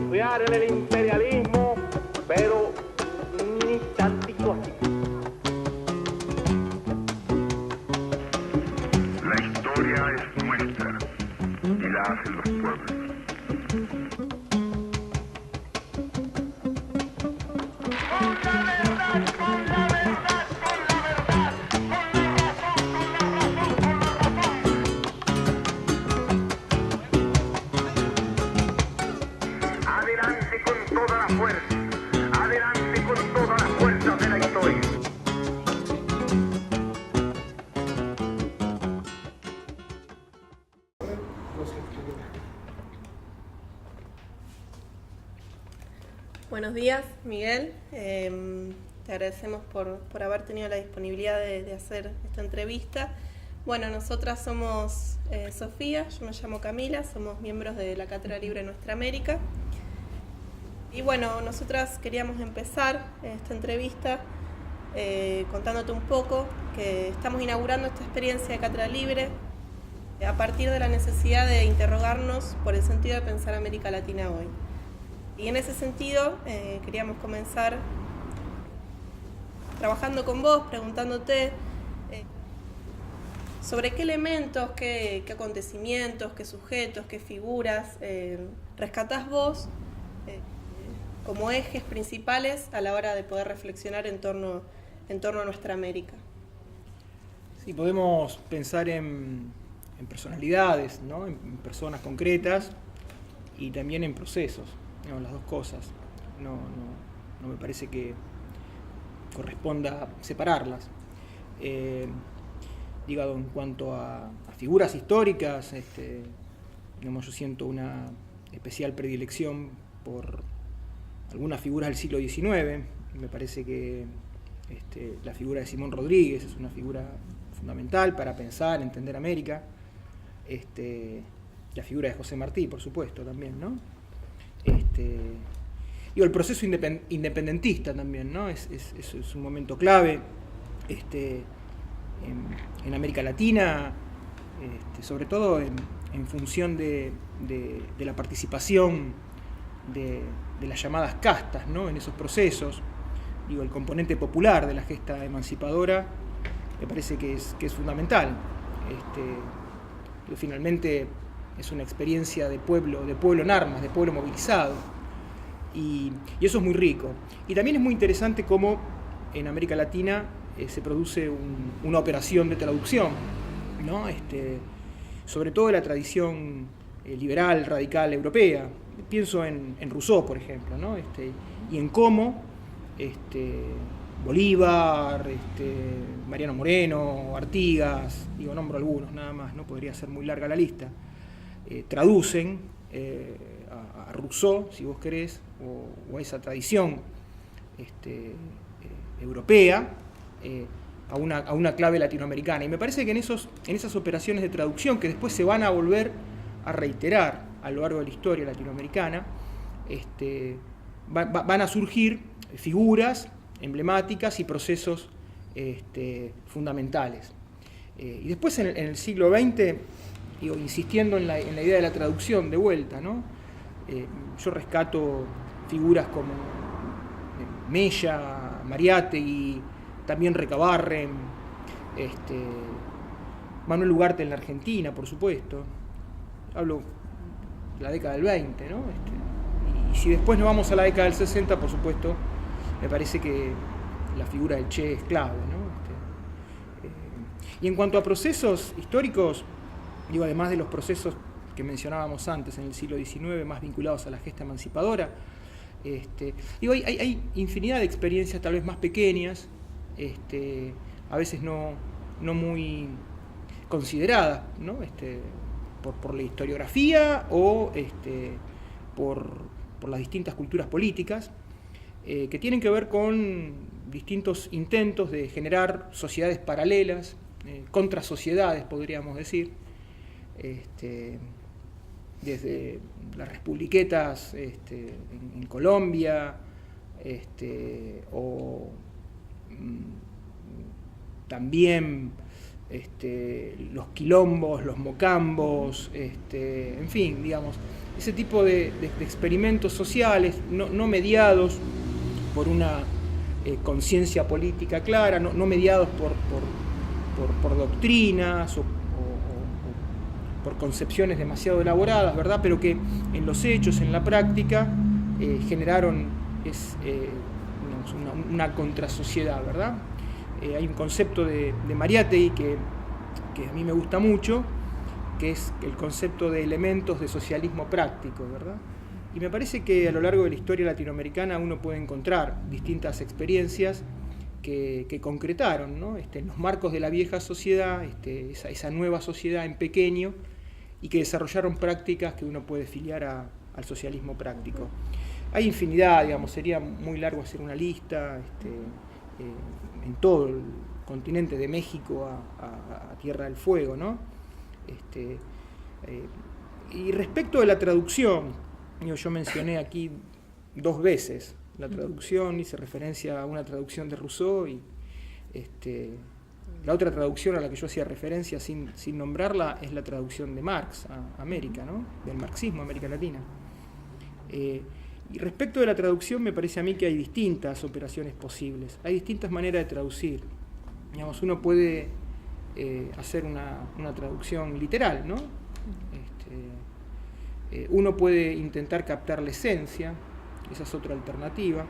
confiar en el imperialismo, pero ni tantico así. La historia es nuestra y la hacen los pueblos. Adelante con toda la fuerza, adelante con todas las fuerzas de la historia. Buenos días, Miguel. Te agradecemos por haber tenido la disponibilidad de hacer esta entrevista. Bueno, nosotras somos Sofía, yo me llamo Camila, somos miembros de la Cátedra Libre Nuestra América. Y bueno, nosotras queríamos empezar esta entrevista contándote un poco que estamos inaugurando esta experiencia de Cátedra Libre a partir de la necesidad de interrogarnos por el sentido de pensar América Latina hoy. Y en ese sentido queríamos comenzar trabajando con vos, preguntándote sobre qué elementos, qué acontecimientos, qué sujetos, qué figuras rescatás vos como ejes principales a la hora de poder reflexionar en torno a nuestra América. Sí, podemos pensar en personalidades, ¿no? En personas concretas y también en procesos, ¿no? Las dos cosas. No me parece que corresponda separarlas. Digo, en cuanto a figuras históricas, digamos, yo siento una especial predilección por algunas figuras del siglo XIX. Me parece que la figura de Simón Rodríguez es una figura fundamental para pensar, entender América. La figura de José Martí, por supuesto, también, ¿no? Digo, el proceso independentista también, ¿no? Es un momento clave en América Latina, sobre todo en función de la participación de las llamadas castas, ¿no? En esos procesos. Digo, el componente popular de la gesta emancipadora me parece que es fundamental. Finalmente es una experiencia de pueblo en armas, de pueblo movilizado, y eso es muy rico. Y también es muy interesante cómo en América Latina se produce una operación de traducción, ¿no? Sobre todo de la tradición liberal, radical europea. Pienso en Rousseau, por ejemplo, ¿no? Y en cómo Bolívar, Mariano Moreno, Artigas, digo, nombro algunos nada más, no podría ser muy larga la lista, traducen a Rousseau, si vos querés, o a esa tradición europea, a una clave latinoamericana. Y me parece que en esas operaciones de traducción, que después se van a volver a reiterar a lo largo de la historia latinoamericana, van a surgir figuras emblemáticas y procesos fundamentales. Y después en el siglo XX, digo, insistiendo en la idea de la traducción de vuelta, ¿no? Yo rescato figuras como Mella, Mariátegui, también Recabarren, Manuel Ugarte en la Argentina, por supuesto. Hablo de la década del 20, ¿no? Y si después nos vamos a la década del 60, por supuesto, me parece que la figura del Che es clave, ¿no? Y en cuanto a procesos históricos, digo, además de los procesos que mencionábamos antes en el siglo XIX, más vinculados a la gesta emancipadora, digo, hay infinidad de experiencias tal vez más pequeñas, a veces no muy consideradas, ¿no? Por la historiografía o por las distintas culturas políticas, que tienen que ver con distintos intentos de generar sociedades paralelas, contrasociedades, podríamos decir, desde las republiquetas en Colombia, o también los quilombos, los mocambos, en fin, digamos, ese tipo de experimentos sociales no mediados por una conciencia política clara, no mediados por doctrinas o por concepciones demasiado elaboradas, ¿verdad? Pero que en los hechos, en la práctica, generaron una contrasociedad, ¿verdad? Hay un concepto de Mariátegui que a mí me gusta mucho, que es el concepto de elementos de socialismo práctico, ¿verdad? Y me parece que a lo largo de la historia latinoamericana uno puede encontrar distintas experiencias que concretaron, ¿no? En los marcos de la vieja sociedad, esa nueva sociedad en pequeño, y que desarrollaron prácticas que uno puede filiar al socialismo práctico. Hay infinidad, digamos, sería muy largo hacer una lista, en todo el continente, de México a Tierra del Fuego, ¿no? Y respecto de la traducción, yo mencioné aquí 2 veces la traducción, hice referencia a una traducción de Rousseau y la otra traducción a la que yo hacía referencia sin nombrarla es la traducción de Marx a América, ¿no? Del marxismo a América Latina. Y respecto de la traducción, me parece a mí que hay distintas operaciones posibles, hay distintas maneras de traducir. Digamos, uno puede hacer una traducción literal, ¿no? Uno puede intentar captar la esencia, esa es otra alternativa,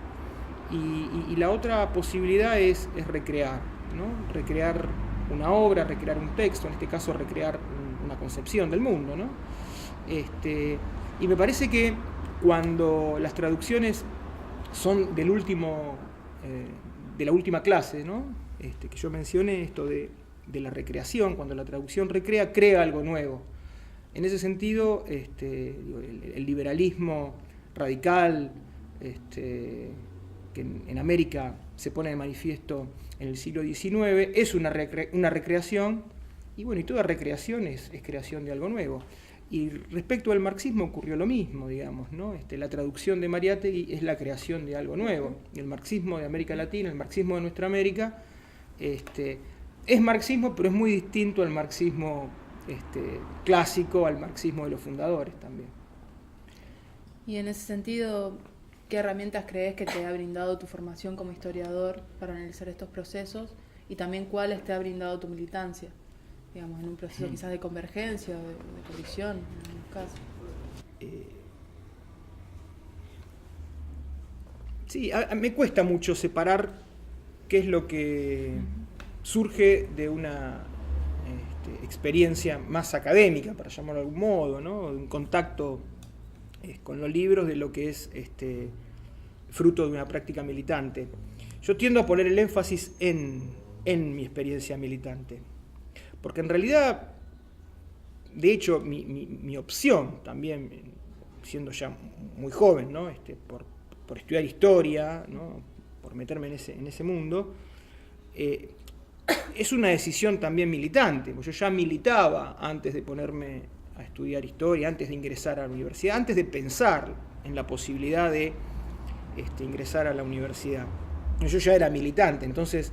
y la otra posibilidad es recrear, ¿no? Recrear una obra, recrear un texto, en este caso recrear una concepción del mundo, ¿no? Y me parece que cuando las traducciones son de la última clase, ¿no? Que yo mencioné, esto de la recreación, cuando la traducción crea algo nuevo. En ese sentido, el liberalismo radical que en América se pone de manifiesto en el siglo XIX es una recreación, y bueno, y toda recreación es creación de algo nuevo. Y respecto al marxismo ocurrió lo mismo, digamos, ¿no? La traducción de Mariátegui es la creación de algo nuevo. Y el marxismo de América Latina, el marxismo de nuestra América, es marxismo, pero es muy distinto al marxismo clásico, al marxismo de los fundadores también. Y en ese sentido, ¿qué herramientas crees que te ha brindado tu formación como historiador para analizar estos procesos? Y también, ¿cuáles te ha brindado tu militancia? Digamos, en un proceso quizás de convergencia, de colisión, en algunos casos. Sí, me cuesta mucho separar qué es lo que surge de una experiencia más académica, para llamarlo de algún modo, ¿no? De un contacto con los libros, de lo que es fruto de una práctica militante. Yo tiendo a poner el énfasis en mi experiencia militante, porque en realidad, de hecho, mi opción también, siendo ya muy joven, ¿no? por estudiar historia, ¿no? Por meterme en ese mundo, es una decisión también militante, porque yo ya militaba antes de ponerme a estudiar historia, antes de ingresar a la universidad, antes de pensar en la posibilidad de ingresar a la universidad. Yo ya era militante, entonces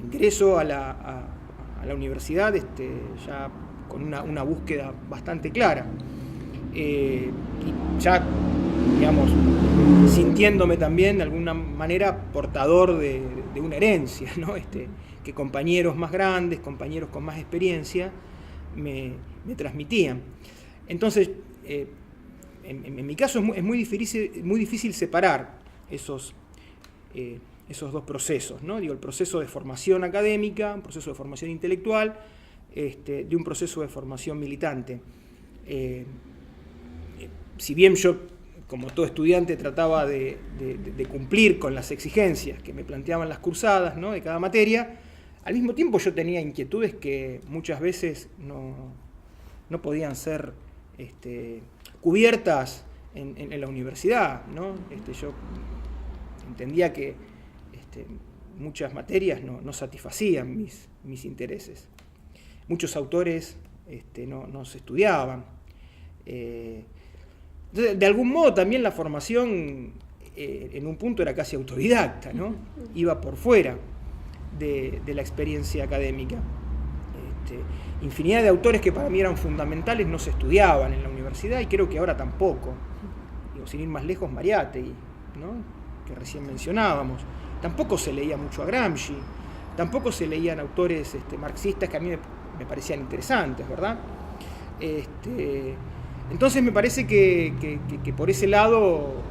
ingreso a la universidad ya con una búsqueda bastante clara. Y ya, digamos, sintiéndome también de alguna manera portador de una herencia, ¿no? Que compañeros más grandes, compañeros con más experiencia me transmitían. Entonces, en mi caso es muy difícil separar esos 2 procesos, ¿no? Digo, el proceso de formación académica, un proceso de formación intelectual, de un proceso de formación militante. Si bien yo, como todo estudiante, trataba de cumplir con las exigencias que me planteaban las cursadas, ¿no? De cada materia, al mismo tiempo yo tenía inquietudes que muchas veces no podían ser cubiertas en la universidad, ¿no? Yo entendía que muchas materias no satisfacían mis intereses. Muchos autores no se estudiaban. Entonces, de algún modo también la formación en un punto era casi autodidacta, ¿no? Iba por fuera de la experiencia académica. Infinidad de autores que para mí eran fundamentales no se estudiaban en la universidad y creo que ahora tampoco. Digo, sin ir más lejos, Mariátegui, ¿no? Que recién mencionábamos. Tampoco se leía mucho a Gramsci, tampoco se leían autores marxistas que a mí me parecían interesantes, ¿verdad? Entonces me parece que por ese lado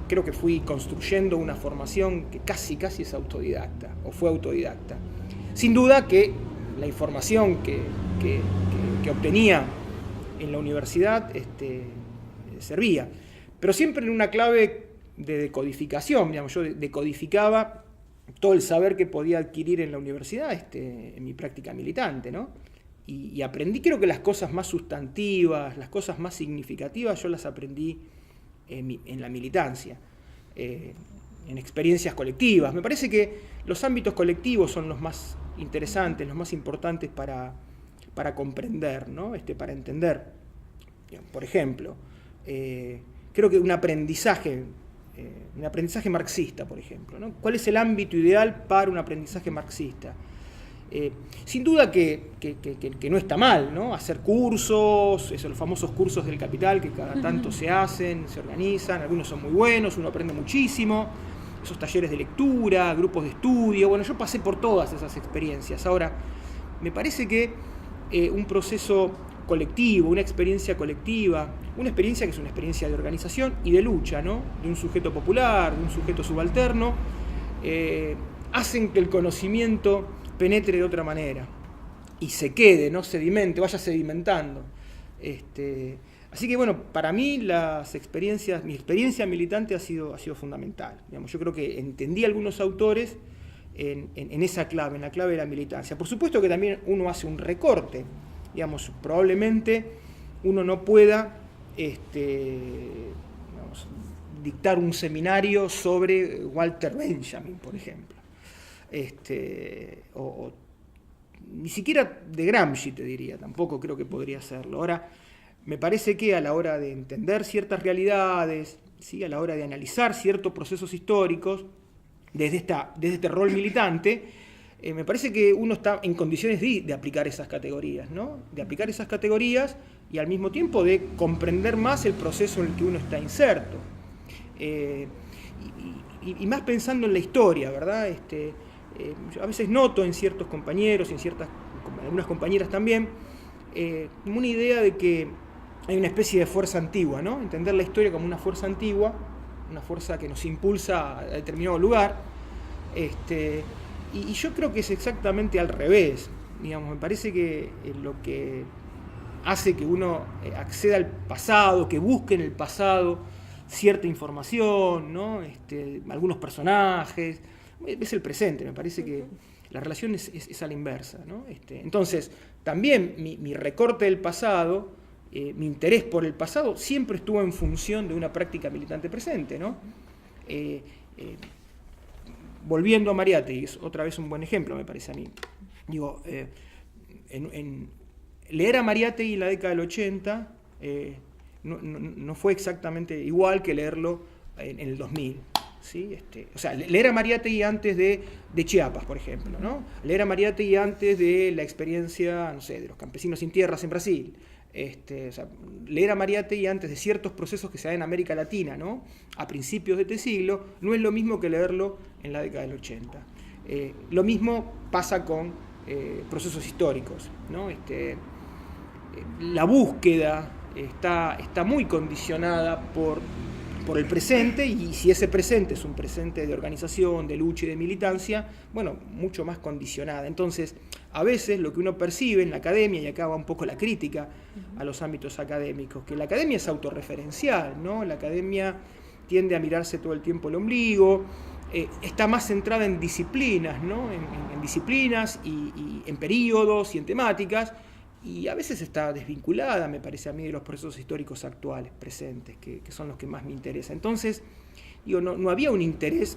creo que fui construyendo una formación que casi es autodidacta, o fue autodidacta. Sin duda que la información que obtenía en la universidad servía, pero siempre en una clave de decodificación. Digamos, yo decodificaba todo el saber que podía adquirir en la universidad en mi práctica militante, ¿no? Y aprendí, creo que las cosas más sustantivas, las cosas más significativas, yo las aprendí en la militancia, en experiencias colectivas. Me parece que los ámbitos colectivos son los más interesantes, los más importantes para comprender, ¿no? Para entender. Por ejemplo, creo que un aprendizaje marxista, por ejemplo, ¿no? ¿Cuál es el ámbito ideal para un aprendizaje marxista? Sin duda que no está mal, ¿no? Hacer cursos, los famosos cursos del Capital que cada tanto se hacen, se organizan, algunos son muy buenos, uno aprende muchísimo, esos talleres de lectura, grupos de estudio. Bueno, yo pasé por todas esas experiencias. Ahora, me parece que un proceso colectivo, una experiencia colectiva, una experiencia que es una experiencia de organización y de lucha, ¿no? De un sujeto popular, de un sujeto subalterno, hacen que el conocimiento penetre de otra manera y se quede, no sedimente, vaya sedimentando. Así que bueno, para mí mi experiencia militante ha sido fundamental. Digamos, yo creo que entendí algunos autores en esa clave, en la clave de la militancia. Por supuesto que también uno hace un recorte. Digamos, probablemente uno no pueda dictar un seminario sobre Walter Benjamin, por ejemplo. O ni siquiera de Gramsci, te diría, tampoco creo que podría hacerlo. Ahora, me parece que a la hora de entender ciertas realidades, ¿sí? A la hora de analizar ciertos procesos históricos, desde este rol militante, me parece que uno está en condiciones de aplicar esas categorías, ¿no? De aplicar esas categorías y al mismo tiempo de comprender más el proceso en el que uno está inserto. Y más pensando en la historia, ¿verdad? Yo a veces noto en ciertos compañeros y en algunas compañeras también, como una idea de que hay una especie de fuerza antigua, ¿no? Entender la historia como una fuerza antigua, una fuerza que nos impulsa a determinado lugar. Y yo creo que es exactamente al revés. Digamos, me parece que lo que hace que uno acceda al pasado, que busque en el pasado cierta información, ¿no? Algunos personajes, es el presente. Me parece que la relación es a la inversa, ¿no? Entonces, también mi recorte del pasado, mi interés por el pasado, siempre estuvo en función de una práctica militante presente, ¿no? Volviendo a Mariátegui, es otra vez un buen ejemplo, me parece a mí. Digo, leer a Mariátegui en la década del 80 no fue exactamente igual que leerlo en el 2000. ¿Sí? O sea, leer a Mariátegui antes de Chiapas, por ejemplo, ¿no? Leer a Mariátegui antes de la experiencia, no sé, de los campesinos sin tierras en Brasil. O sea, leer a Mariátegui antes de ciertos procesos que se dan en América Latina, ¿no? A principios de este siglo, no es lo mismo que leerlo en la década del 80. Lo mismo pasa con procesos históricos, ¿no? La búsqueda está muy condicionada por el presente, y si ese presente es un presente de organización, de lucha y de militancia, bueno, mucho más condicionada. Entonces, a veces lo que uno percibe en la academia, y acá va un poco la crítica a los ámbitos académicos, que la academia es autorreferencial, ¿no? La academia tiende a mirarse todo el tiempo el ombligo, está más centrada en disciplinas, ¿no? En disciplinas y en períodos y en temáticas, y a veces está desvinculada, me parece a mí, de los procesos históricos actuales, presentes, que son los que más me interesan. Entonces, digo, no había un interés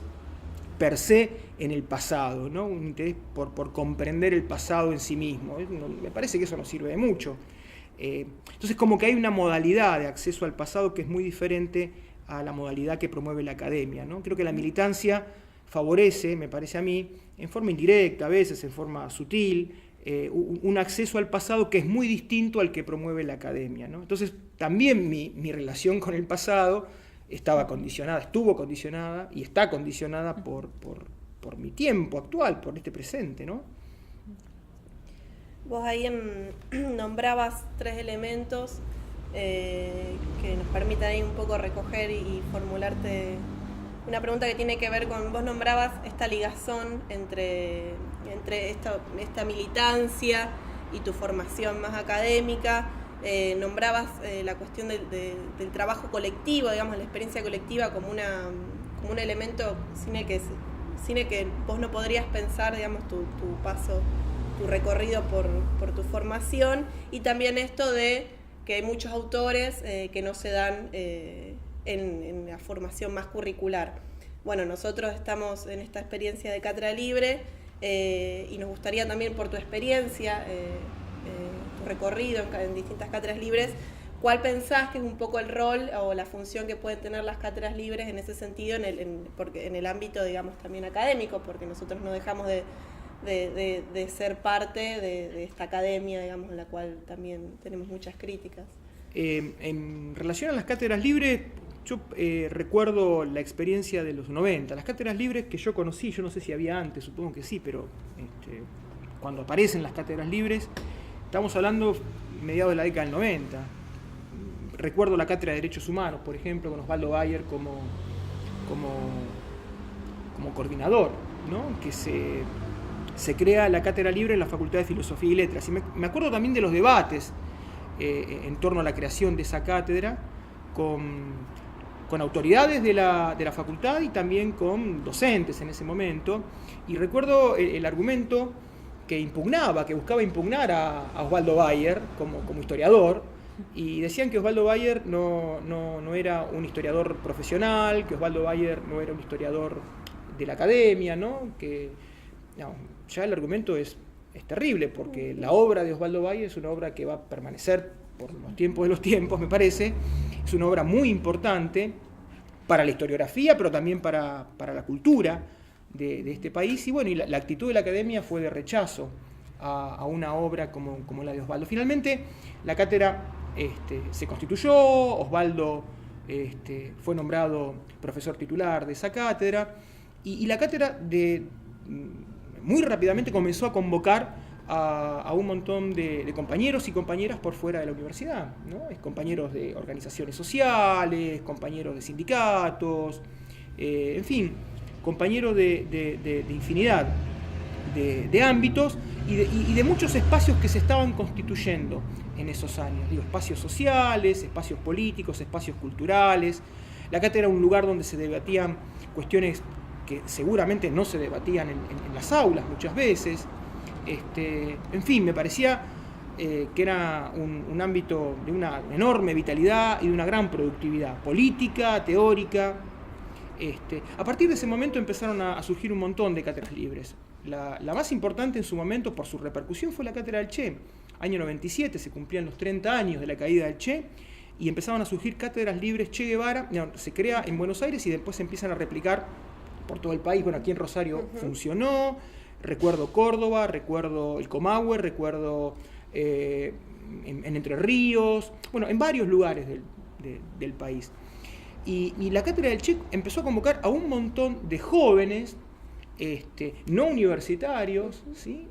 per se en el pasado, ¿no? Un interés por comprender el pasado en sí mismo. Me parece que eso no sirve de mucho. Entonces, como que hay una modalidad de acceso al pasado que es muy diferente a la modalidad que promueve la academia, ¿no? Creo que la militancia favorece, me parece a mí, en forma indirecta, a veces en forma sutil, un acceso al pasado que es muy distinto al que promueve la academia, ¿no? Entonces, también mi relación con el pasado estuvo condicionada y está condicionada por mi tiempo actual, por este presente, ¿no? Vos ahí nombrabas 3 elementos que nos permiten ahí un poco recoger y formularte una pregunta que tiene que ver con, vos nombrabas esta ligazón entre esta militancia y tu formación más académica, nombrabas la cuestión del trabajo colectivo, digamos, la experiencia colectiva como un elemento sin el que vos no podrías pensar, digamos, tu paso, tu recorrido por tu formación, y también esto de que hay muchos autores que no se dan en la formación más curricular. Bueno, nosotros estamos en esta experiencia de Cátedra Libre y nos gustaría también, por tu experiencia, tu recorrido en distintas cátedras libres, ¿cuál pensás que es un poco el rol o la función que pueden tener las cátedras libres en ese sentido, porque en el ámbito, digamos, también académico, porque nosotros no dejamos de ser parte de esta academia, digamos, en la cual también tenemos muchas críticas? En relación a las cátedras libres, yo recuerdo la experiencia de los 90. Las cátedras libres que yo conocí, yo no sé si había antes, supongo que sí, pero cuando aparecen las cátedras libres, estamos hablando mediados de la década del 90. Recuerdo la cátedra de Derechos Humanos, por ejemplo, con Osvaldo Bayer como coordinador, ¿no? Que se crea la cátedra libre en la Facultad de Filosofía y Letras. Y me acuerdo también de los debates en torno a la creación de esa cátedra con autoridades de la facultad y también con docentes en ese momento. Y recuerdo el argumento que buscaba impugnar a Osvaldo Bayer como historiador, y decían que Osvaldo Bayer no era un historiador profesional, que Osvaldo Bayer no era un historiador de la academia, ¿no? Ya el argumento es terrible, porque la obra de Osvaldo Bayer es una obra que va a permanecer por los tiempos de los tiempos, me parece. Es una obra muy importante para la historiografía, pero también para la cultura de este país. Y bueno, y la actitud de la academia fue de rechazo a una obra como la de Osvaldo. Finalmente, la cátedra se constituyó, Osvaldo fue nombrado profesor titular de esa cátedra, y la cátedra muy rápidamente comenzó a convocar a un montón de compañeros y compañeras por fuera de la universidad, ¿no? Compañeros de organizaciones sociales, compañeros de sindicatos, en fin, compañeros de infinidad de ámbitos y de muchos espacios que se estaban constituyendo en esos años. Espacios sociales, espacios políticos, espacios culturales. La cátedra era un lugar donde se debatían cuestiones que seguramente no se debatían en las aulas muchas veces. En fin, me parecía que era un ámbito de una enorme vitalidad y de una gran productividad política, teórica. A partir de ese momento empezaron a surgir un montón de cátedras libres. La más importante en su momento, por su repercusión, fue la cátedra del Che. Año 97, se cumplían los 30 años de la caída del Che, y empezaban a surgir cátedras libres Che Guevara. Se crea en Buenos Aires y después se empiezan a replicar por todo el país. Bueno, aquí en Rosario funcionó. Recuerdo Córdoba, recuerdo el Comahue, recuerdo en Entre Ríos, bueno, en varios lugares del país. Y la cátedra del Che empezó a convocar a un montón de jóvenes, no universitarios, ¿sí?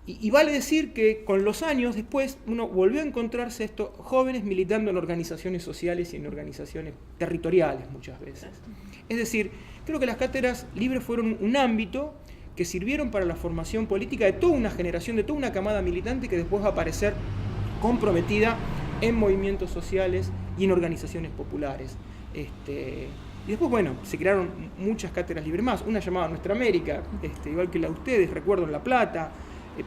Y vale decir que con los años después uno volvió a encontrarse estos jóvenes militando en organizaciones sociales y en organizaciones territoriales muchas veces. Es decir, creo que las cátedras libres fueron un ámbito que sirvieron para la formación política de toda una generación, de toda una camada militante que después va a aparecer comprometida en movimientos sociales y en organizaciones populares. Y después, bueno, se crearon muchas cátedras libres más, una llamada Nuestra América, igual que la de ustedes, recuerdo en La Plata,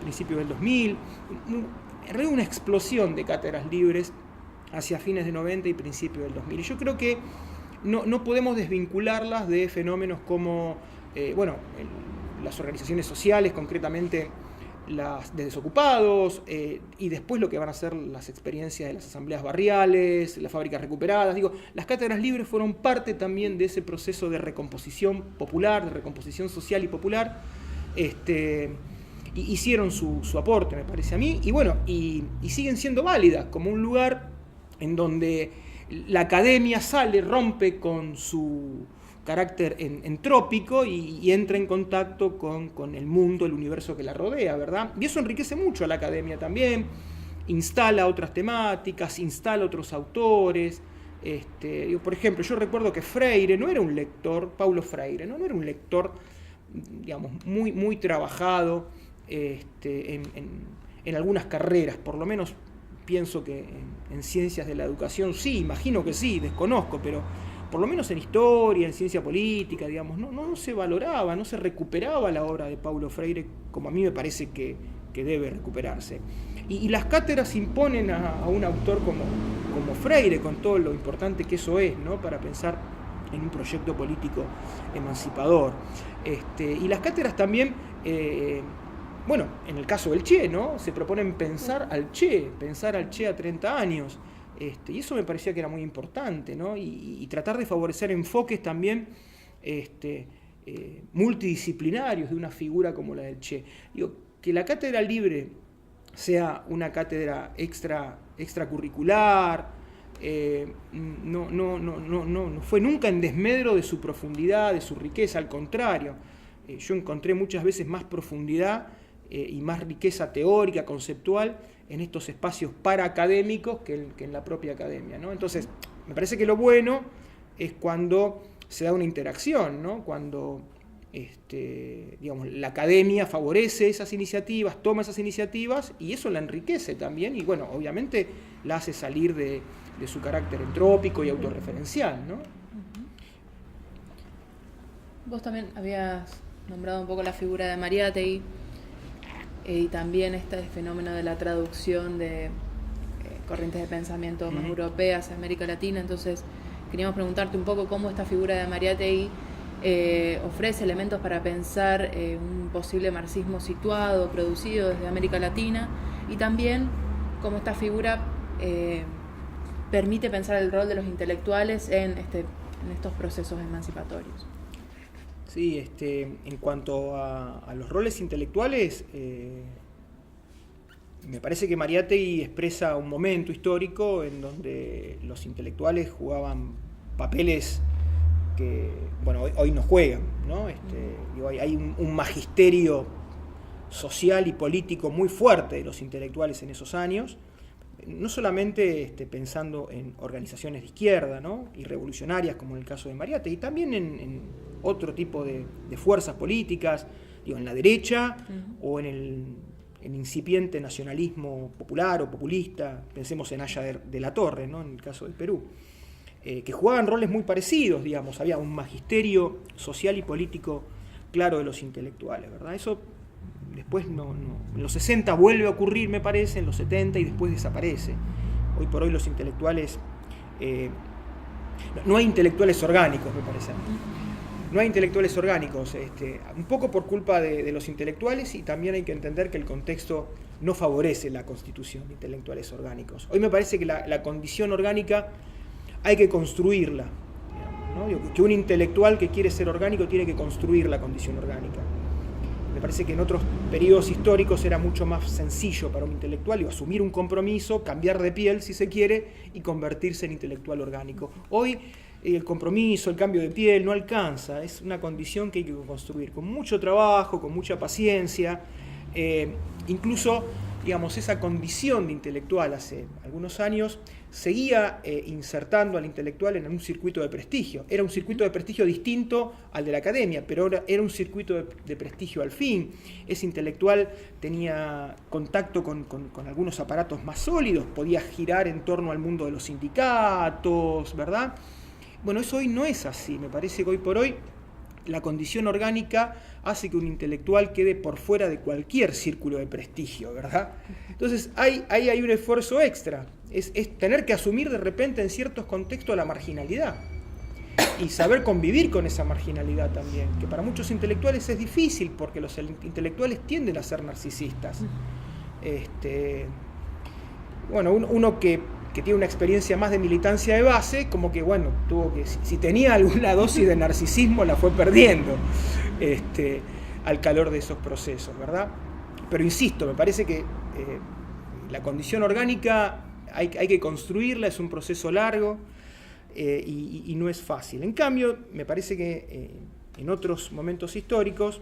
principios del 2000, en realidad una explosión de cátedras libres hacia fines de 90 y principios del 2000. Y yo creo que no podemos desvincularlas de fenómenos como, las organizaciones sociales, concretamente las de desocupados, y después lo que van a ser las experiencias de las asambleas barriales, las fábricas recuperadas. Las cátedras libres fueron parte también de ese proceso de recomposición popular, de recomposición social y popular, hicieron su aporte, me parece a mí, y bueno, y siguen siendo válidas como un lugar en donde la academia rompe con su carácter entrópico y entra en contacto con el mundo, el universo que la rodea, ¿verdad? Y eso enriquece mucho a la academia también, instala otras temáticas, instala otros autores. Por ejemplo, yo recuerdo que Freire no era un lector, Paulo Freire, no era un lector, digamos, muy trabajado en algunas carreras, por lo menos pienso que en ciencias de la educación sí, imagino que sí, desconozco, pero por lo menos en historia, en ciencia política, digamos, no se valoraba, no se recuperaba la obra de Paulo Freire como a mí me parece que debe recuperarse. Y las cátedras imponen a un autor como Freire, con todo lo importante que eso es, ¿no? Para pensar en un proyecto político emancipador. Y las cátedras también, bueno, en el caso del Che, ¿no? Se proponen pensar al Che a 30 años. Y eso me parecía que era muy importante, ¿no? Y tratar de favorecer enfoques también multidisciplinarios de una figura como la del Che. Digo, que la cátedra libre sea una cátedra extracurricular, no fue nunca en desmedro de su profundidad, de su riqueza, al contrario. Yo encontré muchas veces más profundidad y más riqueza teórica, conceptual, en estos espacios paraacadémicos que en la propia academia, ¿no? Entonces, me parece que lo bueno es cuando se da una interacción, ¿no? Cuando digamos, la academia favorece esas iniciativas, toma esas iniciativas y eso la enriquece también y bueno, obviamente la hace salir de su carácter entrópico y autorreferencial, ¿no? Vos también habías nombrado un poco la figura de Mariátegui y también este fenómeno de la traducción de corrientes de pensamiento más europeas a América Latina, entonces queríamos preguntarte un poco cómo esta figura de Mariátegui ofrece elementos para pensar un posible marxismo situado, producido desde América Latina, y también cómo esta figura permite pensar el rol de los intelectuales en estos procesos emancipatorios. Sí, en cuanto a los roles intelectuales, me parece que Mariátegui expresa un momento histórico en donde los intelectuales jugaban papeles que, bueno, hoy no juegan, ¿no? Hay un magisterio social y político muy fuerte de los intelectuales en esos años, no solamente pensando en organizaciones de izquierda, ¿no? Y revolucionarias como en el caso de Mariátegui, también en otro tipo de fuerzas políticas, en la derecha o en el incipiente nacionalismo popular o populista, pensemos en Aya de la Torre, ¿no? En el caso del Perú. Que jugaban roles muy parecidos, digamos, había un magisterio social y político claro de los intelectuales, ¿verdad? Eso después en los 60 vuelve a ocurrir, me parece, en los 70 y después desaparece. Hoy por hoy los intelectuales, no hay intelectuales orgánicos, me parece. No hay intelectuales orgánicos, un poco por culpa de los intelectuales y también hay que entender que el contexto no favorece la constitución de intelectuales orgánicos. Hoy me parece que la condición orgánica hay que construirla, ¿no? Que un intelectual que quiere ser orgánico tiene que construir la condición orgánica. Me parece que en otros periodos históricos era mucho más sencillo para un intelectual asumir un compromiso, cambiar de piel si se quiere y convertirse en intelectual orgánico. Hoy el compromiso, el cambio de piel no alcanza, es una condición que hay que construir con mucho trabajo, con mucha paciencia, incluso, digamos, esa condición de intelectual hace algunos años seguía insertando al intelectual en un circuito de prestigio. Era un circuito de prestigio distinto al de la academia, pero era un circuito de prestigio al fin. Ese intelectual tenía contacto con algunos aparatos más sólidos, podía girar en torno al mundo de los sindicatos, ¿verdad? Bueno, eso hoy no es así. Me parece que hoy por hoy la condición orgánica hace que un intelectual quede por fuera de cualquier círculo de prestigio, ¿verdad? Entonces, ahí hay un esfuerzo extra. Es tener que asumir de repente en ciertos contextos la marginalidad y saber convivir con esa marginalidad también, que para muchos intelectuales es difícil porque los intelectuales tienden a ser narcisistas. Bueno, uno que tiene una experiencia más de militancia de base, como que, bueno, tuvo que, si tenía alguna dosis de narcisismo, la fue perdiendo al calor de esos procesos, ¿verdad? Pero insisto, me parece que la condición orgánica hay que construirla, es un proceso largo y no es fácil. En cambio, me parece que en otros momentos históricos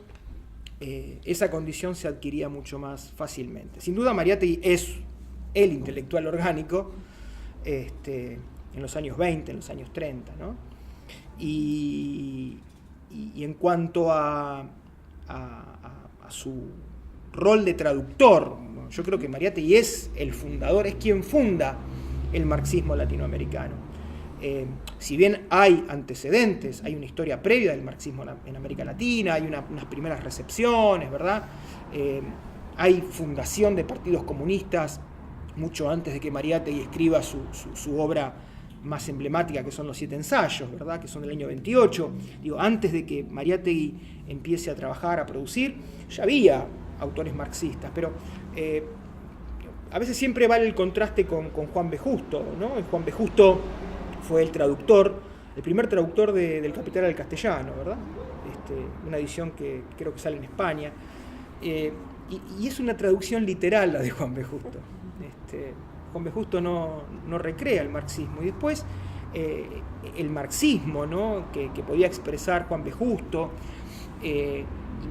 esa condición se adquiría mucho más fácilmente. Sin duda, Mariátegui es el intelectual orgánico en los años 20, en los años 30, ¿no? Y en cuanto a su rol de traductor, yo creo que Mariátegui es el fundador, es quien funda el marxismo latinoamericano. Si bien hay antecedentes, hay una historia previa del marxismo en América Latina, hay unas primeras recepciones, ¿verdad? Hay fundación de partidos comunistas mucho antes de que Mariátegui escriba su obra más emblemática, que son los 7 ensayos, ¿verdad? Que son del año 28. Digo, antes de que Mariátegui empiece a trabajar, a producir, ya había autores marxistas, pero a veces siempre vale el contraste con Juan B. Justo, ¿no? Juan B. Justo fue el traductor, el primer traductor del Capital al castellano, ¿verdad? Una edición que creo que sale en España. Y es una traducción literal la de Juan B. Justo. Juan B. Justo no recrea el marxismo. Y después el marxismo, ¿no? que podía expresar Juan B. Justo,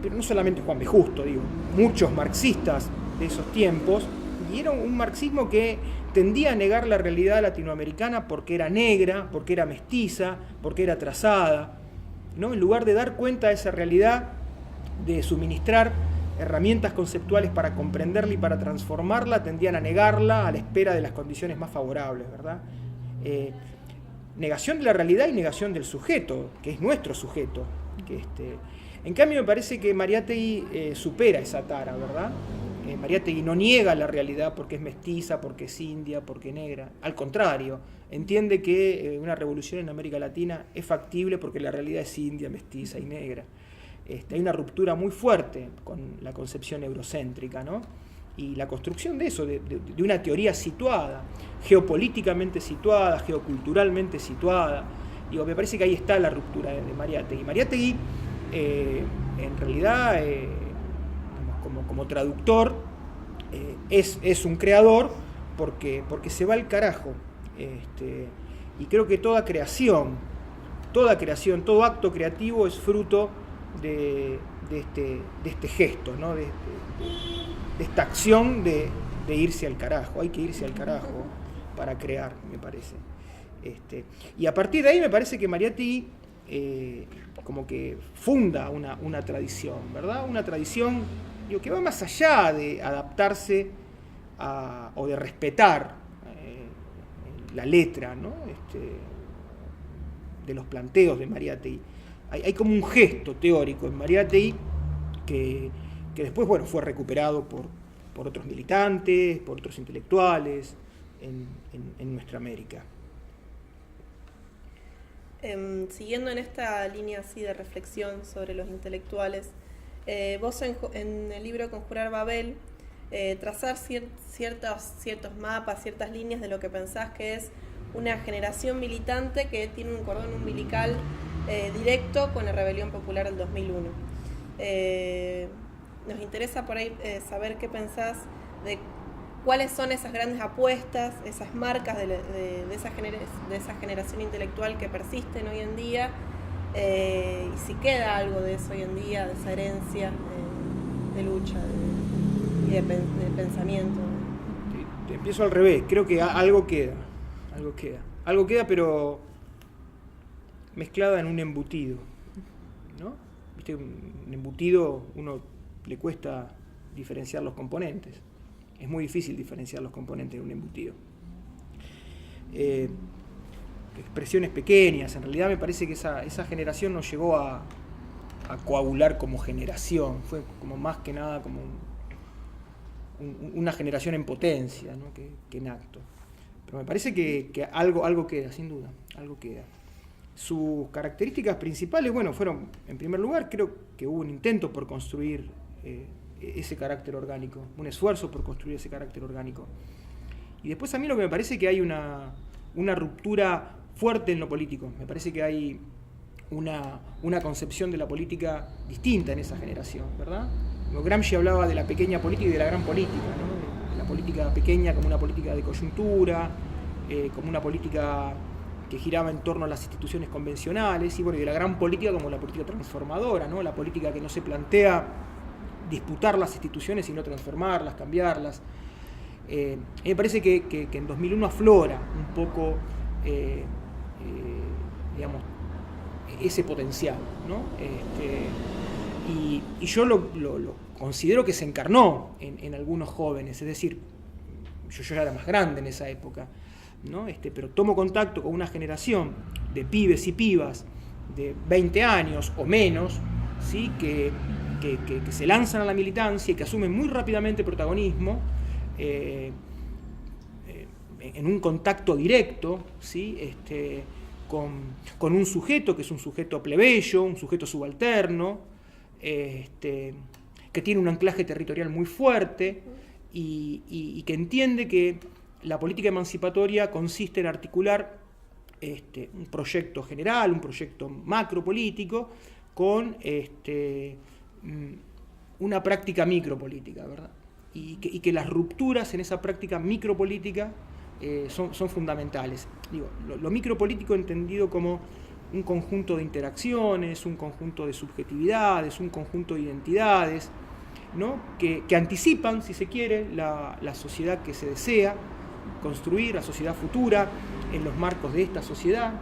pero no solamente Juan B. Justo, digo, muchos marxistas de esos tiempos, y era un marxismo que tendía a negar la realidad latinoamericana porque era negra, porque era mestiza, porque era atrasada, ¿no? En lugar de dar cuenta de esa realidad, de suministrar herramientas conceptuales para comprenderla y para transformarla, tendían a negarla a la espera de las condiciones más favorables, ¿verdad? Negación de la realidad y negación del sujeto, que es nuestro sujeto. En cambio, me parece que Mariátegui supera esa tara, ¿verdad? Mariátegui no niega la realidad porque es mestiza, porque es india, porque negra. Al contrario, entiende que una revolución en América Latina es factible porque la realidad es india, mestiza y negra. Hay una ruptura muy fuerte con la concepción eurocéntrica, ¿no? Y la construcción de eso, de una teoría situada, geopolíticamente situada, geoculturalmente situada. Digo, me parece que ahí está la ruptura de Mariátegui. Mariátegui, en realidad, como traductor, es un creador porque se va al carajo. Y creo que toda creación, todo acto creativo es fruto de este gesto, ¿no? de esta acción de irse al carajo. Hay que irse al carajo para crear, me parece. Y a partir de ahí me parece que Mariátegui como que funda una tradición, ¿verdad? Una tradición, digo, que va más allá de adaptarse o de respetar la letra, ¿no? De los planteos de Mariátegui. Hay como un gesto teórico en Mariátegui que después, bueno, fue recuperado por otros militantes, por otros intelectuales en nuestra América. Siguiendo en esta línea así de reflexión sobre los intelectuales, vos en el libro Conjurar Babel trazar ciertos mapas, ciertas líneas de lo que pensás que es una generación militante que tiene un cordón umbilical directo con la rebelión popular del 2001. Nos interesa por ahí saber qué pensás de cuáles son esas grandes apuestas, esas marcas de esa generación intelectual que persisten hoy en día, y si queda algo de eso hoy en día, de esa herencia de lucha y de pensamiento. Te empiezo al revés, creo que algo queda, pero mezclada en un embutido, ¿no? ¿Viste? Un embutido, uno le cuesta diferenciar los componentes. Es muy difícil diferenciar los componentes de un embutido. Expresiones pequeñas, en realidad me parece que esa generación no llegó a coagular como generación, fue como más que nada como una generación en potencia, ¿no? que en acto. Pero me parece que algo queda, sin duda, algo queda. Sus características principales, bueno, fueron, en primer lugar, creo que hubo un intento por construir ese carácter orgánico, un esfuerzo por construir ese carácter orgánico. Y después a mí lo que me parece que hay una ruptura fuerte en lo político. Me parece que hay una concepción de la política distinta en esa generación, ¿verdad? Gramsci hablaba de la pequeña política y de la gran política, ¿no? De la política pequeña como una política de coyuntura, como una política que giraba en torno a las instituciones convencionales, y bueno, y de la gran política como la política transformadora, ¿no? La política que no se plantea disputar las instituciones, sino transformarlas, cambiarlas. Me parece que en 2001 aflora un poco, digamos, ese potencial, ¿no? Y yo lo considero que se encarnó en algunos jóvenes, es decir, yo ya era más grande en esa época, ¿no? Pero tomo contacto con una generación de pibes y pibas de 20 años o menos, ¿sí? que se lanzan a la militancia y que asumen muy rápidamente protagonismo en un contacto directo, ¿sí? Con un sujeto que es un sujeto plebeyo, un sujeto subalterno, que tiene un anclaje territorial muy fuerte y que entiende que la política emancipatoria consiste en articular un proyecto general, un proyecto macropolítico con una práctica micropolítica, ¿verdad? Y que las rupturas en esa práctica micropolítica son fundamentales. Digo, lo micropolítico entendido como un conjunto de interacciones, un conjunto de subjetividades, un conjunto de identidades, ¿no? que anticipan, si se quiere, la sociedad que se desea construir, la sociedad futura, en los marcos de esta sociedad,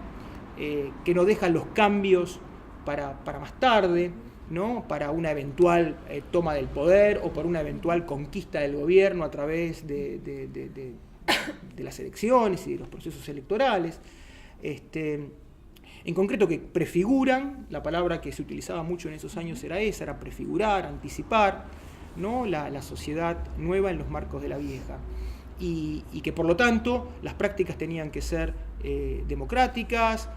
que no dejan los cambios para más tarde, ¿no? Para una eventual toma del poder o para una eventual conquista del gobierno a través de las elecciones y de los procesos electorales. En concreto, que prefiguran, la palabra que se utilizaba mucho en esos años era esa, era prefigurar, anticipar, ¿no? la sociedad nueva en los marcos de la vieja. Y que por lo tanto las prácticas tenían que ser democráticas,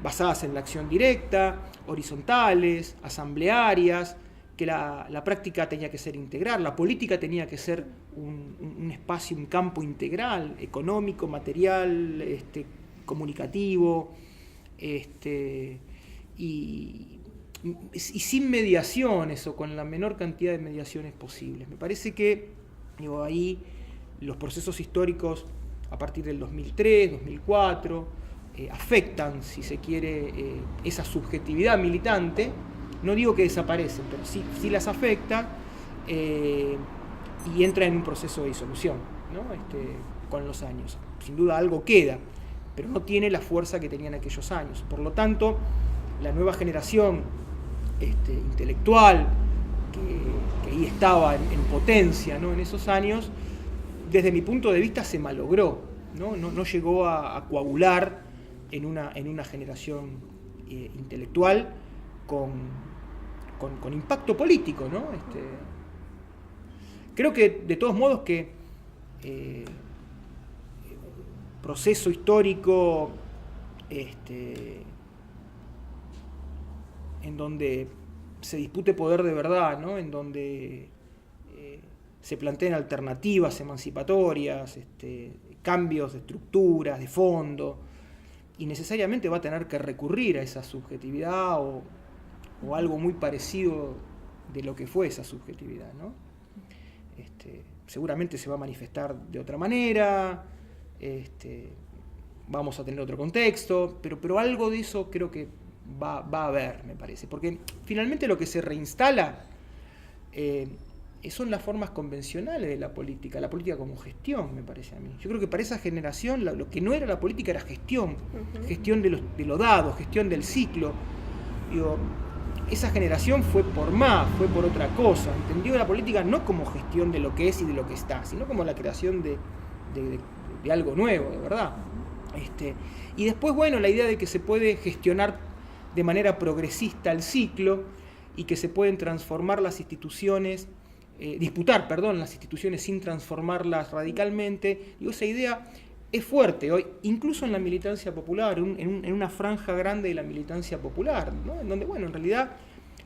basadas en la acción directa, horizontales, asamblearias, que la práctica tenía que ser integral, la política tenía que ser un espacio, un campo integral, económico, material, comunicativo, y sin mediaciones o con la menor cantidad de mediaciones posibles. Me parece que ahí los procesos históricos a partir del 2003, 2004, afectan, si se quiere, esa subjetividad militante. No digo que desaparecen, pero sí las afecta y entra en un proceso de disolución, ¿no? Con los años. Sin duda algo queda, pero no tiene la fuerza que tenía en aquellos años. Por lo tanto, la nueva generación intelectual que ahí estaba en potencia, ¿no? En esos años, desde mi punto de vista se malogró, no llegó a coagular en una generación intelectual con impacto político, ¿no? Creo que de todos modos que proceso histórico en donde se dispute poder de verdad, ¿no? En donde se plantean alternativas emancipatorias, cambios de estructuras, de fondo, y necesariamente va a tener que recurrir a esa subjetividad o algo muy parecido de lo que fue esa subjetividad, ¿no? Seguramente se va a manifestar de otra manera, vamos a tener otro contexto, pero algo de eso creo que va a haber, me parece, porque finalmente lo que se reinstala son las formas convencionales de la política como gestión, me parece a mí. Yo creo que para esa generación lo que no era la política era gestión, gestión de lo dado, gestión del ciclo. Digo, esa generación fue por otra cosa, entendió la política no como gestión de lo que es y de lo que está, sino como la creación de algo nuevo, de verdad. Y después, bueno, la idea de que se puede gestionar de manera progresista el ciclo y que se pueden transformar las instituciones, disputar las instituciones sin transformarlas radicalmente. Digo, esa idea es fuerte hoy, incluso en la militancia popular, en una franja grande de la militancia popular, ¿no? En donde, bueno, en realidad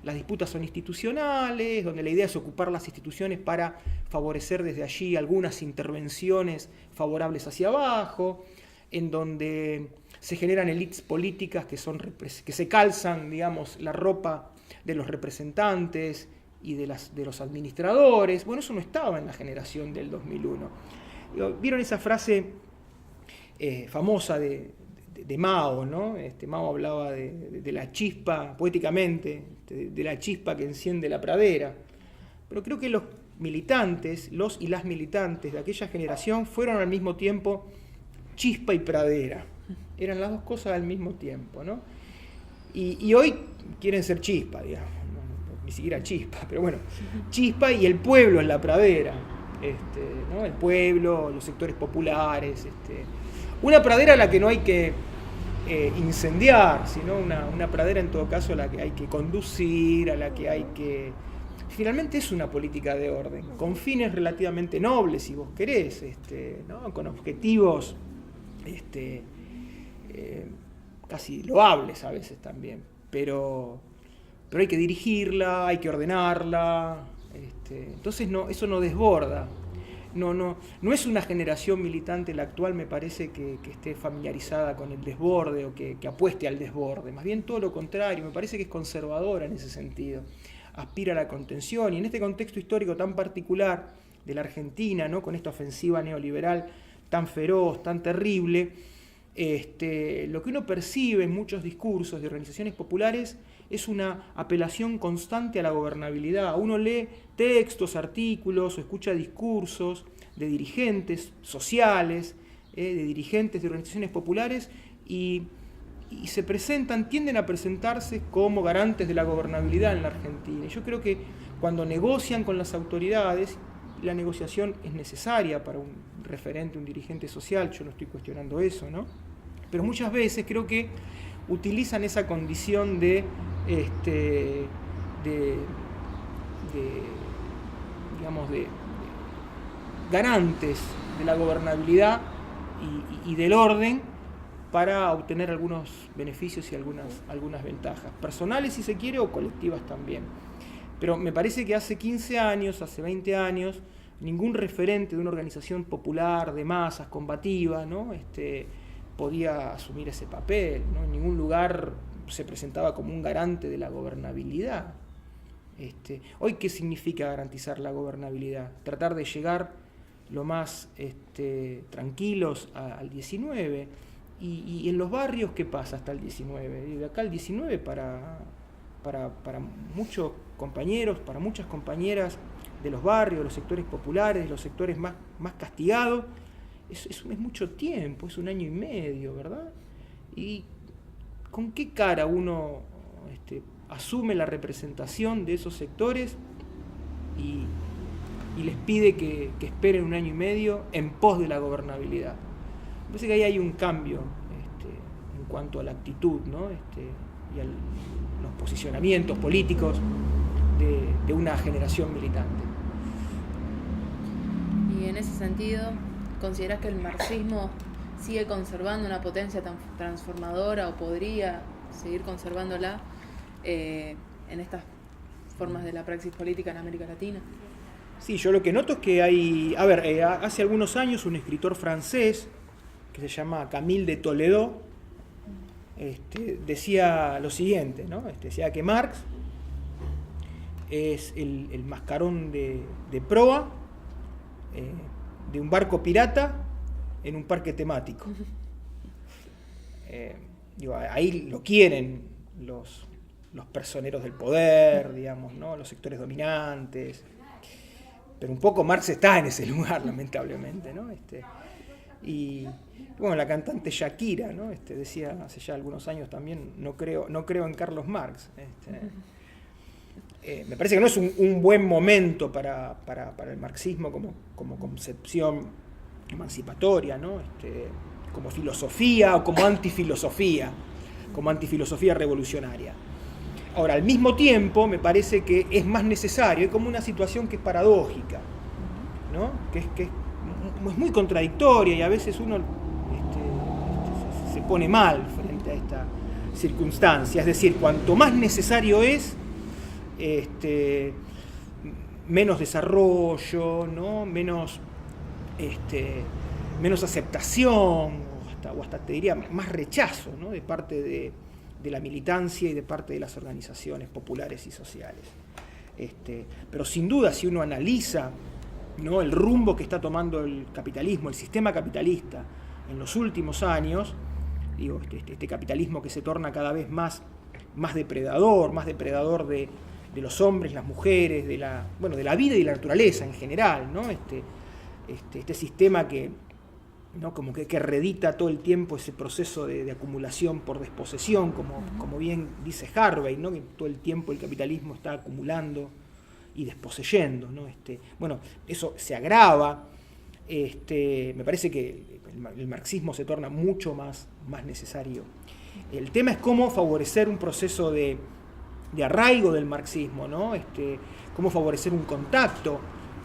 las disputas son institucionales, donde la idea es ocupar las instituciones para favorecer desde allí algunas intervenciones favorables hacia abajo, en donde se generan élites políticas que se calzan, digamos, la ropa de los representantes y de los administradores. Bueno, eso no estaba en la generación del 2001. ¿Vieron esa frase famosa de Mao, ¿no? Mao hablaba de la chispa, poéticamente, de la chispa que enciende la pradera. Pero creo que los militantes, los y las militantes de aquella generación fueron al mismo tiempo chispa y pradera. Eran las dos cosas al mismo tiempo, ¿no? Y hoy quieren ser chispa, digamos, no, ni siquiera chispa, pero bueno, chispa y el pueblo en la pradera, ¿no? El pueblo, los sectores populares, una pradera a la que no hay que incendiar, sino una pradera en todo caso a la que hay que conducir, a la que hay que... Finalmente es una política de orden, con fines relativamente nobles, si vos querés, ¿no? Con objetivos casi loables a veces también, pero hay que dirigirla, hay que ordenarla, entonces no, eso no desborda. No es una generación militante la actual, me parece, que esté familiarizada con el desborde o que apueste al desborde, más bien todo lo contrario, me parece que es conservadora en ese sentido, aspira a la contención, y en este contexto histórico tan particular de la Argentina, ¿no? Con esta ofensiva neoliberal tan feroz, tan terrible, lo que uno percibe en muchos discursos de organizaciones populares es una apelación constante a la gobernabilidad. Uno lee textos, artículos o escucha discursos de dirigentes sociales, de dirigentes de organizaciones populares y se tienden a presentarse como garantes de la gobernabilidad en la Argentina. Y yo creo que cuando negocian con las autoridades, la negociación es necesaria para un referente, un dirigente social, yo no estoy cuestionando eso, ¿no? Pero muchas veces creo que utilizan esa condición de garantes de la gobernabilidad y del orden para obtener algunos beneficios y algunas ventajas, personales si se quiere o colectivas también. Pero me parece que hace 15 años, hace 20 años, ningún referente de una organización popular, de masas, combativa, ¿no? Podía asumir ese papel, ¿no? En ningún lugar se presentaba como un garante de la gobernabilidad. Hoy, ¿qué significa garantizar la gobernabilidad? Tratar de llegar lo más tranquilos al 19. Y en los barrios, ¿qué pasa hasta el 19? Y de acá al 19 para muchos compañeros, para muchas compañeras de los barrios, de los sectores populares, de los sectores más castigados, es mucho tiempo, es 1 año y medio, ¿verdad? ¿Y con qué cara uno asume la representación de esos sectores y les pide que esperen 1 año y medio en pos de la gobernabilidad? Me parece que ahí hay un cambio en cuanto a la actitud, ¿no? Y a los posicionamientos políticos de una generación militante. Y en ese sentido, ¿considerás que el marxismo sigue conservando una potencia tan transformadora o podría seguir conservándola en estas formas de la praxis política en América Latina? Sí, yo lo que noto es que hay... hace algunos años un escritor francés que se llama Camille de Toledo decía lo siguiente, ¿no? Decía que Marx es el mascarón de proa de un barco pirata en un parque temático. Ahí lo quieren los personeros del poder, digamos, ¿no? Los sectores dominantes, pero un poco Marx está en ese lugar, lamentablemente, ¿no? Y bueno, la cantante Shakira, ¿no? Decía hace ya algunos años también, no creo en Carlos Marx. Me parece que no es un buen momento para el marxismo como concepción emancipatoria, ¿no? Como filosofía o como antifilosofía revolucionaria. Ahora, al mismo tiempo, me parece que es más necesario, es como una situación que es paradójica, ¿no? Que es muy contradictoria y a veces uno se pone mal frente a esta circunstancia. Es decir, cuanto más necesario es, menos desarrollo, ¿no? menos aceptación, o hasta te diría más rechazo, ¿no? De parte de la militancia y de parte de las organizaciones populares y sociales. Pero sin duda, si uno analiza, ¿no?, el rumbo que está tomando el capitalismo, el sistema capitalista en los últimos años, digo, este capitalismo que se torna cada vez más depredador de los hombres, las mujeres, de la vida y la naturaleza en general, ¿no? Este sistema que, ¿no?, como que reedita todo el tiempo ese proceso de acumulación por desposesión, como bien dice Harvey, ¿no?, que todo el tiempo el capitalismo está acumulando y desposeyendo, ¿no? Eso se agrava. Me parece que el marxismo se torna mucho más necesario. El tema es cómo favorecer un proceso de arraigo del marxismo, ¿no? Cómo favorecer un contacto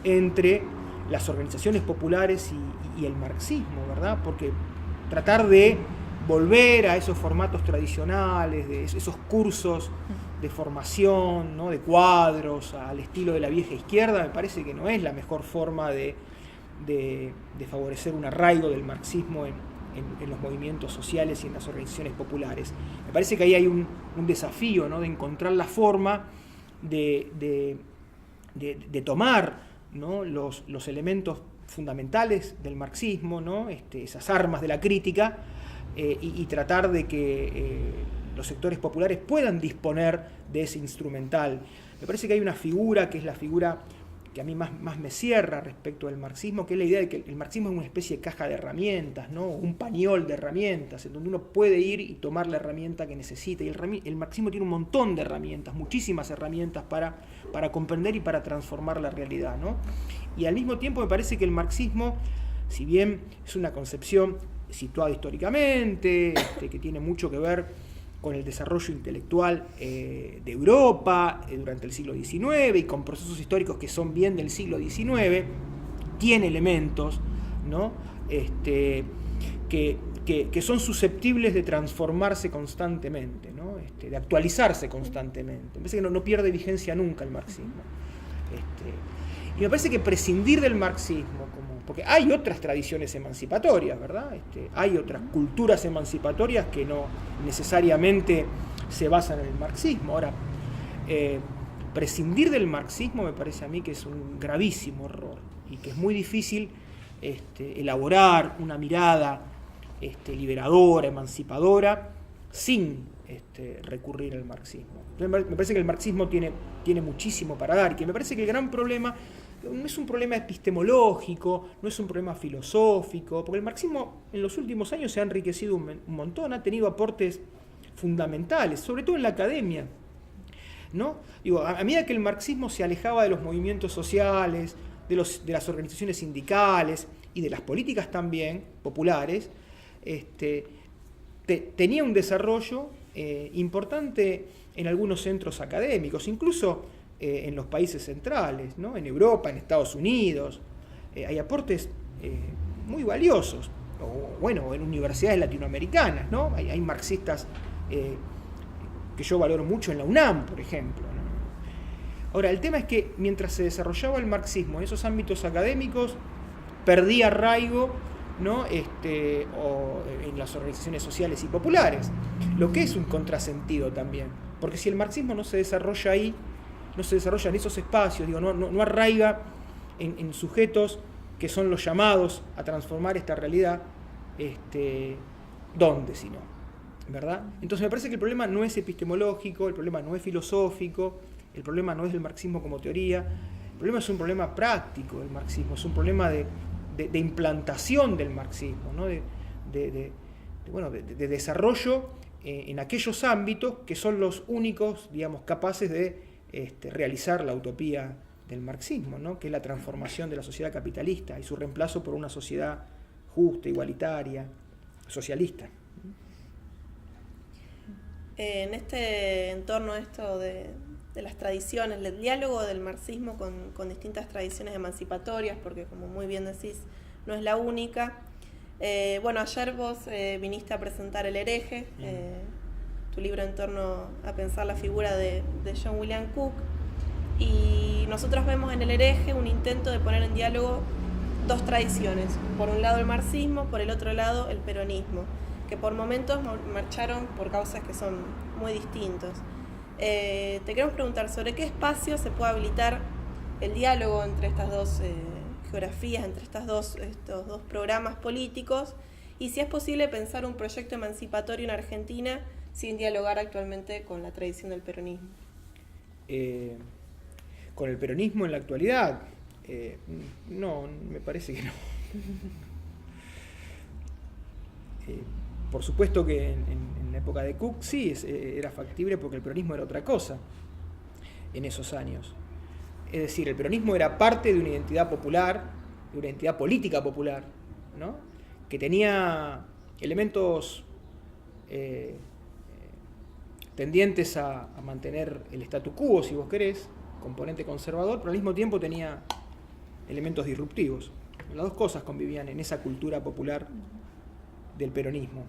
entre las organizaciones populares y el marxismo, ¿verdad? Porque tratar de volver a esos formatos tradicionales, de esos cursos de formación, ¿no?, de cuadros al estilo de la vieja izquierda, me parece que no es la mejor forma de favorecer un arraigo del marxismo en los movimientos sociales y en las organizaciones populares. Me parece que ahí hay un desafío, ¿no?, de encontrar la forma de tomar, ¿no?, los elementos fundamentales del marxismo, ¿no?, esas armas de la crítica, y tratar de que los sectores populares puedan disponer de ese instrumental. Me parece que hay una figura que es la figura que a mí más me cierra respecto al marxismo, que es la idea de que el marxismo es una especie de caja de herramientas, ¿no?, un pañol de herramientas, en donde uno puede ir y tomar la herramienta que necesita. Y el marxismo tiene un montón de herramientas, muchísimas herramientas para comprender y para transformar la realidad, ¿no? Y al mismo tiempo me parece que el marxismo, si bien es una concepción situada históricamente, que tiene mucho que ver con el desarrollo intelectual de Europa durante el siglo XIX y con procesos históricos que son bien del siglo XIX, tiene elementos, ¿no?, que son susceptibles de transformarse constantemente, ¿no?, de actualizarse constantemente. Me parece que no pierde vigencia nunca el marxismo. Y me parece que prescindir del marxismo, porque hay otras tradiciones emancipatorias, ¿verdad? Hay otras culturas emancipatorias que no necesariamente se basan en el marxismo. Ahora, prescindir del marxismo me parece a mí que es un gravísimo error y que es muy difícil elaborar una mirada liberadora, emancipadora, sin recurrir al marxismo. Me parece que el marxismo tiene muchísimo para dar, y que me parece que el gran problema no es un problema epistemológico, no es un problema filosófico, porque el marxismo en los últimos años se ha enriquecido un montón, ha tenido aportes fundamentales, sobre todo en la academia, ¿no? Digo, a medida que el marxismo se alejaba de los movimientos sociales, de las organizaciones sindicales y de las políticas también populares, tenía un desarrollo importante en algunos centros académicos, incluso en los países centrales, ¿no?, en Europa, en Estados Unidos. Hay aportes muy valiosos, o en universidades latinoamericanas, ¿no? Hay marxistas que yo valoro mucho en la UNAM, por ejemplo, ¿no? Ahora, el tema es que mientras se desarrollaba el marxismo en esos ámbitos académicos, perdía arraigo, ¿no?, o en las organizaciones sociales y populares, lo que es un contrasentido también, porque si el marxismo no se desarrolla ahí, no se desarrolla en esos espacios, digo, no arraiga en sujetos que son los llamados a transformar esta realidad, ¿dónde si no? ¿Verdad? Entonces me parece que el problema no es epistemológico, el problema no es filosófico, el problema no es del marxismo como teoría, el problema es un problema práctico del marxismo, es un problema de implantación del marxismo, ¿no?, de desarrollo en aquellos ámbitos que son los únicos, digamos, capaces de realizar la utopía del marxismo, ¿no?, que es la transformación de la sociedad capitalista y su reemplazo por una sociedad justa, igualitaria, socialista. En este entorno de las tradiciones, el diálogo del marxismo con distintas tradiciones emancipatorias, porque como muy bien decís, no es la única. Ayer vos viniste a presentar El hereje, tu libro en torno a pensar la figura de John William Cook, y nosotros vemos en El hereje un intento de poner en diálogo dos tradiciones, por un lado el marxismo, por el otro lado el peronismo, que por momentos marcharon por causas que son muy distintos. Te queremos preguntar sobre qué espacio se puede habilitar el diálogo entre estas dos geografías, entre estos dos programas políticos, y si es posible pensar un proyecto emancipatorio en Argentina sin dialogar actualmente con la tradición del peronismo. Con el peronismo en la actualidad, no, me parece que no. Por supuesto que en la época de Cook sí era factible, porque el peronismo era otra cosa en esos años. Es decir, el peronismo era parte de una identidad popular, de una identidad política popular, ¿no? Que tenía elementos tendientes a mantener el statu quo, si vos querés, componente conservador, pero al mismo tiempo tenía elementos disruptivos. Las dos cosas convivían en esa cultura popular del peronismo.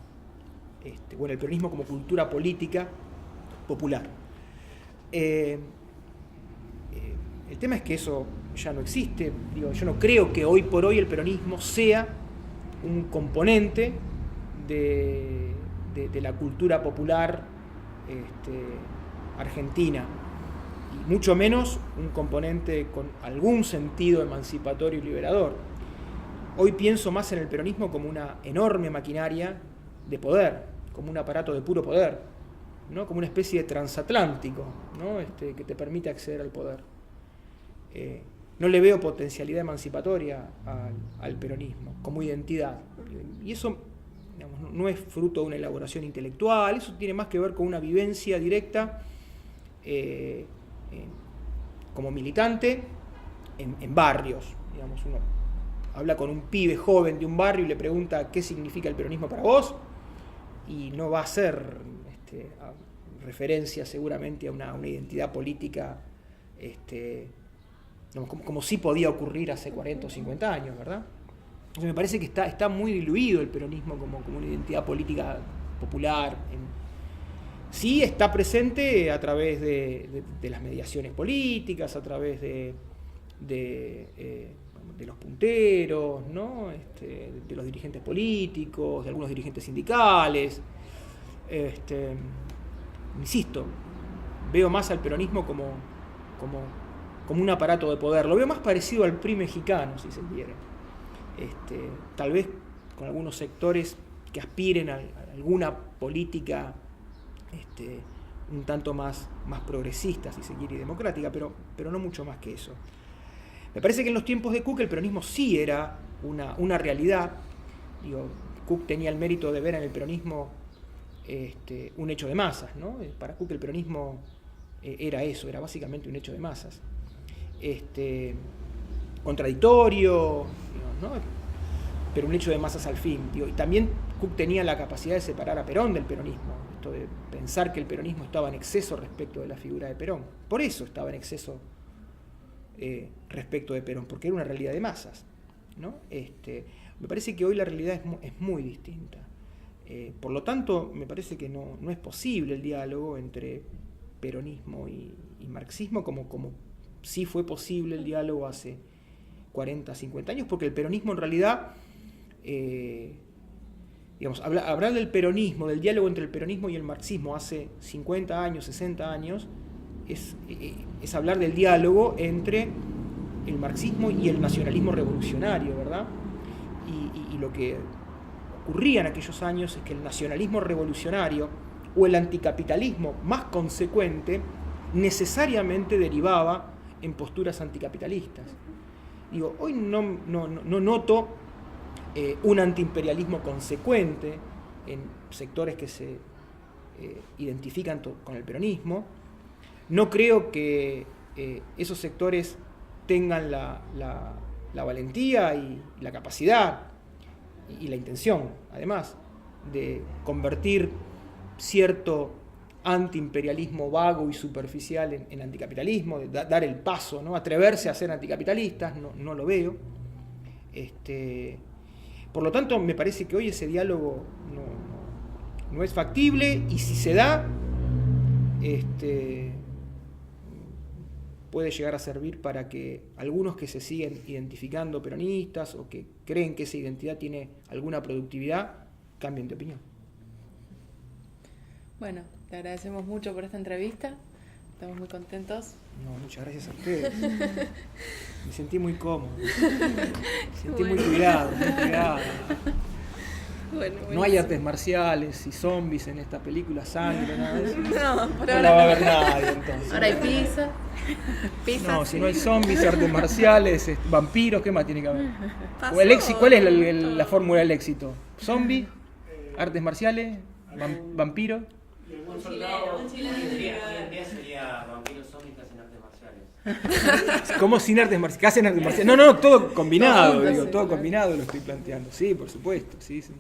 Bueno, el peronismo como cultura política popular. El tema es que eso ya no existe. Digo, yo no creo que hoy por hoy el peronismo sea un componente de la cultura popular argentina, y mucho menos un componente con algún sentido emancipatorio y liberador. Hoy pienso más en el peronismo como una enorme maquinaria de poder, como un aparato de puro poder, ¿no? Como una especie de transatlántico, ¿no? Que te permite acceder al poder. No le veo potencialidad emancipatoria al peronismo como identidad. Y eso, digamos, no es fruto de una elaboración intelectual, eso tiene más que ver con una vivencia directa como militante en barrios. Digamos, uno habla con un pibe joven de un barrio y le pregunta qué significa el peronismo para vos, y no va a hacer referencia seguramente a una identidad política como sí podía ocurrir hace 40 o 50 años, ¿verdad? Entonces me parece que está muy diluido el peronismo como una identidad política popular. Sí está presente a través de las mediaciones políticas, a través de los punteros, ¿no? De los dirigentes políticos, de algunos dirigentes sindicales. Insisto, veo más al peronismo como un aparato de poder. Lo veo más parecido al PRI mexicano, si se quiere. Tal vez con algunos sectores que aspiren a alguna política un tanto más progresista, si se quiere, y democrática, pero no mucho más que eso. Me parece que en los tiempos de Cook el peronismo sí era una realidad. Digo, Cook tenía el mérito de ver en el peronismo un hecho de masas, ¿no? Para Cook el peronismo era eso, era básicamente un hecho de masas. Contradictorio, ¿no? Pero un hecho de masas al fin. Digo, y también Cook tenía la capacidad de separar a Perón del peronismo, esto de pensar que el peronismo estaba en exceso respecto de la figura de Perón. Por eso estaba en exceso respecto de Perón, porque era una realidad de masas, ¿no? Me parece que hoy la realidad es muy distinta. Por lo tanto, me parece que no es posible el diálogo entre peronismo y marxismo como sí fue posible el diálogo hace 40, 50 años, porque el peronismo en realidad, hablar del peronismo, del diálogo entre el peronismo y el marxismo hace 50 años, 60 años, es hablar del diálogo entre el marxismo y el nacionalismo revolucionario, ¿verdad? Y lo que ocurría en aquellos años es que el nacionalismo revolucionario o el anticapitalismo más consecuente necesariamente derivaba en posturas anticapitalistas. Digo, hoy no noto un antiimperialismo consecuente en sectores que se identifican con el peronismo. No creo que esos sectores tengan la valentía y la capacidad y la intención, además, de convertir cierto antiimperialismo vago y superficial en anticapitalismo, de dar el paso, ¿no? Atreverse a ser anticapitalistas, no lo veo. Por lo tanto, me parece que hoy ese diálogo no es factible, y si se da, puede llegar a servir para que algunos que se siguen identificando peronistas o que creen que esa identidad tiene alguna productividad, cambien de opinión. Bueno, te agradecemos mucho por esta entrevista Estamos muy contentos. No, muchas gracias a ustedes. Me sentí muy cómodo. Me sentí muy cuidado, muy cuidado. Bueno, No hay artes marciales y zombies en esta película, sangre, nada de eso. No, por No ahora la va a no. ver nadie entonces. Ahora hay pizza. Pizza, No, si sí. no hay zombies, artes marciales, vampiros, ¿qué más tiene que haber? Pasó. O el éxito, ¿cuál es la fórmula del éxito? ¿Zombie? ¿Artes marciales? ¿Vampiro? Un soldado hoy en día sería vampiros zombies que hacen artes marciales. ¿Cómo sin artes marciales? ¿Qué hacen artes marciales? No, todo combinado, Todo junto, digo, sí, todo claro. combinado lo estoy planteando. Sí, por supuesto, sí, sí.